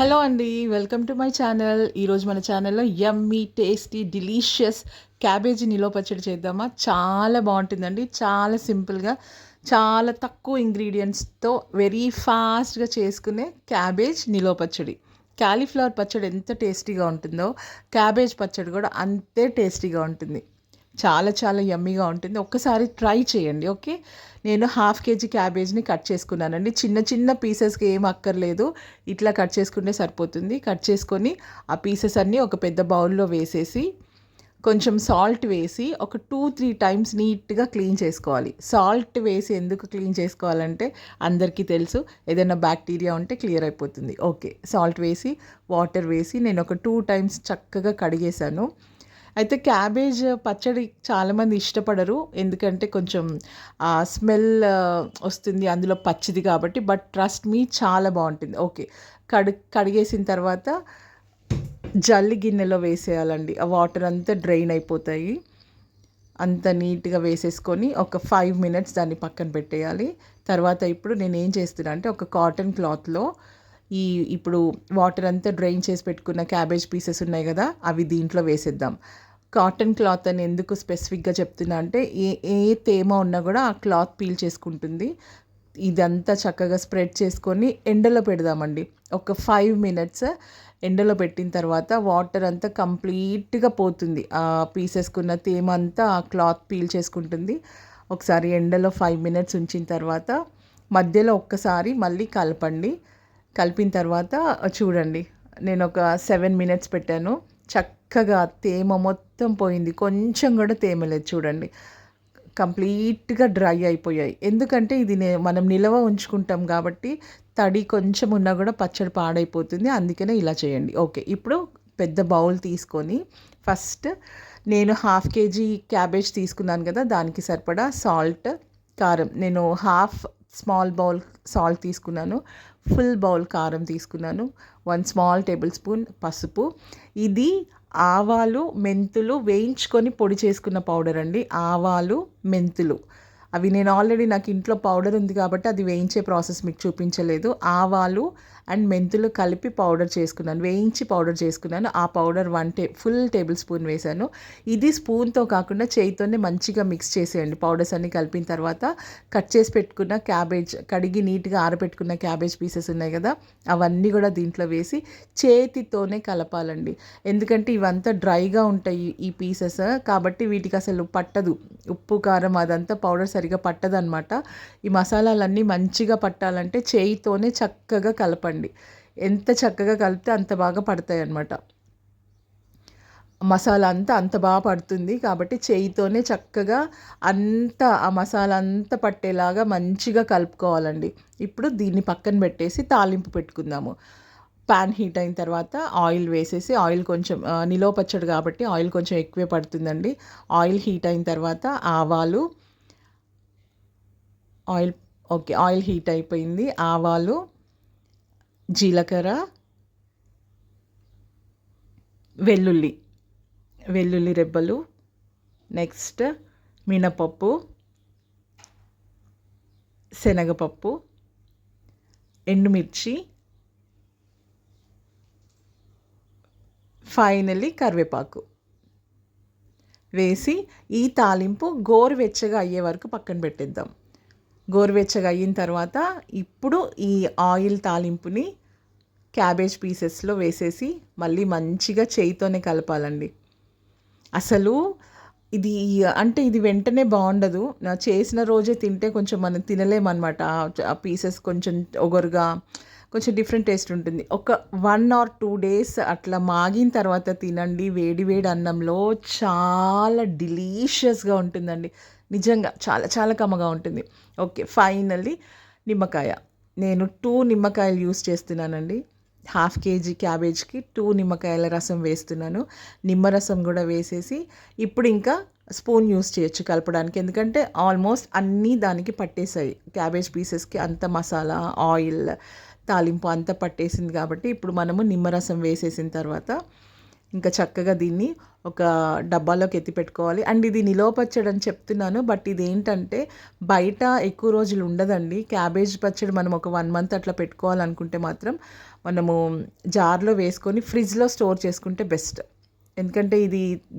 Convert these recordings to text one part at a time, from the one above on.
Hello అండి. Welcome to my channel. ఈరోజు మన ఛానల్‌లో యమ్మీ, టేస్టీ, డెలీషియస్ క్యాబేజీ నిలవ పచ్చడి చేద్దామా? చాలా బావుంటుందండి. చాలా సింపుల్‌గా, చాలా తక్కువ ఇంగ్రీడియెంట్స్‌తో వెరీ ఫాస్ట్‌గా చేసుకునే క్యాబేజ్ నిలవ పచ్చడి. కాలీఫ్లవర్ పచ్చడి ఎంత టేస్టీగా ఉంటుందో, క్యాబేజ్ పచ్చడి కూడా అంతే టేస్టీగా ఉంటుంది. చాలా చాలా యమ్మీగా ఉంటుంది. ఒక్కసారి ట్రై చేయండి. ఓకే. నేను హాఫ్ కేజీ క్యాబేజ్‌ని కట్ చేసుకున్నానండి. చిన్న చిన్న పీసెస్‌కి ఏం అక్కర్లేదు. ఇట్లా కట్ చేసుకుంటే సరిపోతుంది. కట్ చేసుకొని ఆ పీసెస్ అన్నీ ఒక పెద్ద బౌల్‌లో వేసేసి, కొంచెం సాల్ట్ వేసి ఒక 2, 3 టైమ్స్ నీట్‌గా క్లీన్ చేసుకోవాలి. సాల్ట్ వేసి ఎందుకు క్లీన్ చేసుకోవాలంటే అందరికీ తెలుసు. ఏదైనా బ్యాక్టీరియా ఉంటే క్లియర్ అయిపోతుంది. ఓకే. సాల్ట్ వేసి, వాటర్ వేసి నేను ఒక 2 టైమ్స్ చక్కగా కడిగేశాను. అయితే క్యాబేజ్ పచ్చడి చాలామంది ఇష్టపడరు. ఎందుకంటే కొంచెం స్మెల్ వస్తుంది అందులో పచ్చిది కాబట్టి. బట్ ట్రస్ట్ మీ చాలా బావుంటుంది. ఓకే. కడిగేసిన తర్వాత జల్లి గిన్నెలో వేసేయాలండి. ఆ వాటర్ అంతా డ్రైన్ అయిపోతాయి. అంత నీట్‌గా వేసేసుకొని ఒక 5 మినిట్స్ దాన్ని పక్కన పెట్టేయాలి. తర్వాత ఇప్పుడు నేనేం చేస్తున్నా అంటే ఒక కాటన్ క్లాత్‌లో ఈ ఇప్పుడు వాటర్ అంతా డ్రైన్ చేసి పెట్టుకున్న క్యాబేజ్ పీసెస్ ఉన్నాయి గదా! అవి దీంట్లో వేసేద్దాం. కాటన్ క్లాత్ అని ఎందుకు స్పెసిఫిక్‌గా చెప్తున్నా అంటే ఏ ఏ తేమ ఉన్నా గూడా ఆ క్లాత్ పీల్ చేసుకుంటుంది. ఇదంతా చక్కగా స్ప్రెడ్ చేసుకొని ఎండలో పెడదామండి. ఒక 5 మినిట్స్ ఎండలో పెట్టిన తర్వాత వాటర్ అంతా కంప్లీట్‌గా పోతుంది. పీసెస్‌కున్న తేమ అంతా ఆ క్లాత్ పీల్ చేసుకుంటుంది. ఒకసారి ఎండలో 5 మినిట్స్ ఉంచిన తర్వాత మధ్యలో ఒక్కసారి మళ్ళీ కలపండి. కలిపిన తర్వాత చూడండి, నేనొక 7 మినిట్స్ పెట్టాను. చక్కగా తేమ మొత్తం పోయింది. కొంచెం గూడా తేమ లేదు చూడండి. కంప్లీట్‌గా డ్రై అయిపోయాయి. ఎందుకంటే ఇది మనం నిలవ ఉంచుకుంటాం కాబట్టి తడి కొంచెం ఉన్నా గూడా పచ్చడి పాడైపోతుంది. అందుకనే ఇలా చేయండి. ఓకే. ఇప్పుడు పెద్ద బౌల్ తీసుకొని ఫస్ట్ నేను హాఫ్ కేజీ క్యాబేజ్ తీసుకున్నాను గదా! దానికి సరిపడా సాల్ట్, కారం. నేను హాఫ్ స్మాల్ బౌల్ సాల్ట్ తీసుకున్నాను. ఫుల్ బౌల్ కారం తీసుకున్నాను. 1 స్మాల్ టేబుల్ స్పూన్ పసుపు. ఇది ఆవాలు, మెంతులు వేయించుకొని పొడి చేసుకున్న పౌడర్ అండి. ఆవాలు, మెంతులు అవి నేను ఆల్రెడీ నాకు ఇంట్లో పౌడర్ ఉంది కాబట్టి అది వేయించే ప్రాసెస్ మీకు చూపించలేదు. ఆవాలు అండ్ మెంతులు కలిపి పౌడర్ చేసుకున్నాను. వేయించి పౌడర్ చేసుకున్నాను. ఆ పౌడర్ ఫుల్ టేబుల్ స్పూన్ వేశాను. ఇది స్పూన్‌తో కాకుండా చేయితోనే మంచిగా మిక్స్ చేసేయండి. పౌడర్స్ అన్నీ కలిపిన తర్వాత కట్ చేసి పెట్టుకున్న క్యాబేజ్, కడిగి నీట్‌గా ఆరబెట్టుకున్న క్యాబేజ్ పీసెస్ ఉన్నాయి కదా! అవన్నీ కూడా దీంట్లో వేసి చేతితోనే కలపాలండి. ఎందుకంటే ఇవంతా డ్రైగా ఉంటాయి ఈ పీసెస్. కాబట్టి వీటికి అసలు పట్టదు. ఉప్పు, కారం అదంతా పౌడర్ సరిగ్గా పట్టదనమాట. ఈ మసాలాలన్నీ మంచిగా పట్టాలంటే చేయితోనే చక్కగా కలపండి. ఎంత చక్కగా కలిపితే అంత బాగా పడతాయన్నమాట. మసాలా అంతా అంత బాగా పడుతుంది. కాబట్టి చేయితోనే చక్కగా అంతా ఆ మసాలా అంతా పట్టేలాగా మంచిగా కలుపుకోవాలండి. ఇప్పుడు దీన్ని పక్కన పెట్టేసి తాలింపు పెట్టుకుందాము. పాన్ హీట్ అయిన తర్వాత ఆయిల్ వేసేసి, ఆయిల్ కొంచెం నిలవ పచ్చడి కాబట్టి ఆయిల్ కొంచెం ఎక్కువే పడుతుందండి. ఆయిల్ హీట్ అయిన తర్వాత ఆవాలు, ఆయిల్ ఓకే. ఆయిల్ హీట్ అయిపోయింది. ఆవాలు, జీలకర్ర, వెల్లుల్లి, వెల్లుల్లి రెబ్బలు, నెక్స్ట్ మినపప్పు, శనగపప్పు, ఎండుమిర్చి, ఫైనల్లీ కరివేపాకు వేసి ఈ తాలింపు గోరువెచ్చగా అయ్యే వరకు పక్కన పెట్టేద్దాం. గోరువెచ్చగా అయిన తర్వాత ఇప్పుడు ఈ ఆయిల్ తాలింపుని క్యాబేజ్ పీసెస్లో వేసేసి మళ్ళీ మంచిగా చేయితోనే కలపాలండి. అసలు ఇది అంటే ఇది వెంటనే బాగుండదు. చేసిన రోజే తింటే కొంచెం మనం తినలేమన్నమాట. ఆ పీసెస్ కొంచెం ఒగరుగా, కొంచెం డిఫరెంట్ టేస్ట్ ఉంటుంది. ఒక 1 ఆర్ 2 డేస్ అట్లా మాగిన తర్వాత తినండి. వేడి వేడి అన్నంలో చాలా డెలీషియస్‌గా ఉంటుందండి. నిజంగా చాలా చాలా కమ్మగా ఉంటుంది. ఓకే. ఫైనల్లీ నిమ్మకాయ. నేను 2 నిమ్మకాయలు యూజ్ చేస్తున్నానండి. హాఫ్ కేజీ క్యాబేజ్‌కి 2 నిమ్మకాయల రసం వేస్తున్నాను. నిమ్మరసం గూడా వేసేసి ఇప్పుడు ఇంకా స్పూన్ యూజ్ చేయొచ్చు కలపడానికి. ఎందుకంటే ఆల్మోస్ట్ అన్నీ దానికి పట్టేసాయి. క్యాబేజ్ పీసెస్‌కి అంత మసాలా, ఆయిల్, తాలింపు అంతా పట్టేసింది కాబట్టి ఇప్పుడు మనము నిమ్మరసం వేసేసిన తర్వాత ఇంకా చక్కగా దీన్ని ఒక డబ్బాలోకి ఎత్తి పెట్టుకోవాలి. అండ్ ఇది నిలవ పచ్చడి అని చెప్తున్నాను, బట్ ఇదేంటంటే బయట ఎక్కువ రోజులు ఉండదండి. క్యాబేజ్ పచ్చడి మనం ఒక 1 మంత్ అట్లా పెట్టుకోవాలనుకుంటే మాత్రం మనము జార్‌లో వేసుకొని ఫ్రిడ్జ్‌లో స్టోర్ చేసుకుంటే బెస్ట్. ఎందుకంటే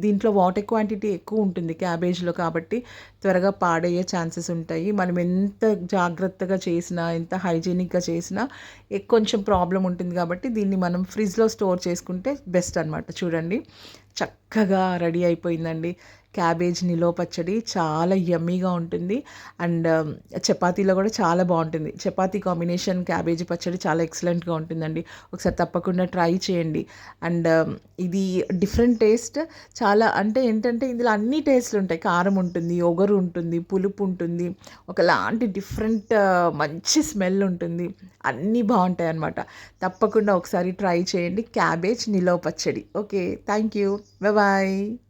దీంట్లో వాటర్ క్వాంటిటీ ఎక్కువ ఉంటుంది క్యాబేజ్‌లో, కాబట్టి త్వరగా పాడయ్యే ఛాన్సెస్ ఉంటాయి. మనం ఎంత జాగ్రత్తగా చేసినా, ఎంత హైజీనిక్‌గా చేసినా కొంచెం ప్రాబ్లమ్ ఉంటుంది కాబట్టి దీన్ని మనం ఫ్రిడ్జ్‌లో స్టోర్ చేసుకుంటే బెస్ట్ అనమాట. చూడండి చక్కగా రెడీ అయిపోయిందండి. క్యాబేజ్ నిలవ పచ్చడి చాలా యమ్మీగా ఉంటుంది. అండ్ చపాతీలో కూడా చాలా బాగుంటుంది. చపాతీ కాంబినేషన్ క్యాబేజీ పచ్చడి చాలా ఎక్సలెంట్గా ఉంటుందండి. ఒకసారి తప్పకుండా ట్రై చేయండి. అండ్ ఇది డిఫరెంట్ టేస్ట్. చాలా అంటే ఏంటంటే ఇందులో అన్ని టేస్ట్లు ఉంటాయి. కారం ఉంటుంది, ఒగరు ఉంటుంది, పులుపు ఉంటుంది, ఒకలాంటి డిఫరెంట్ మంచి స్మెల్ ఉంటుంది. అన్నీ బాగుంటాయి అన్నమాట. తప్పకుండా ఒకసారి ట్రై చేయండి క్యాబేజ్ నిలవ పచ్చడి. Okay, thank you, bye bye.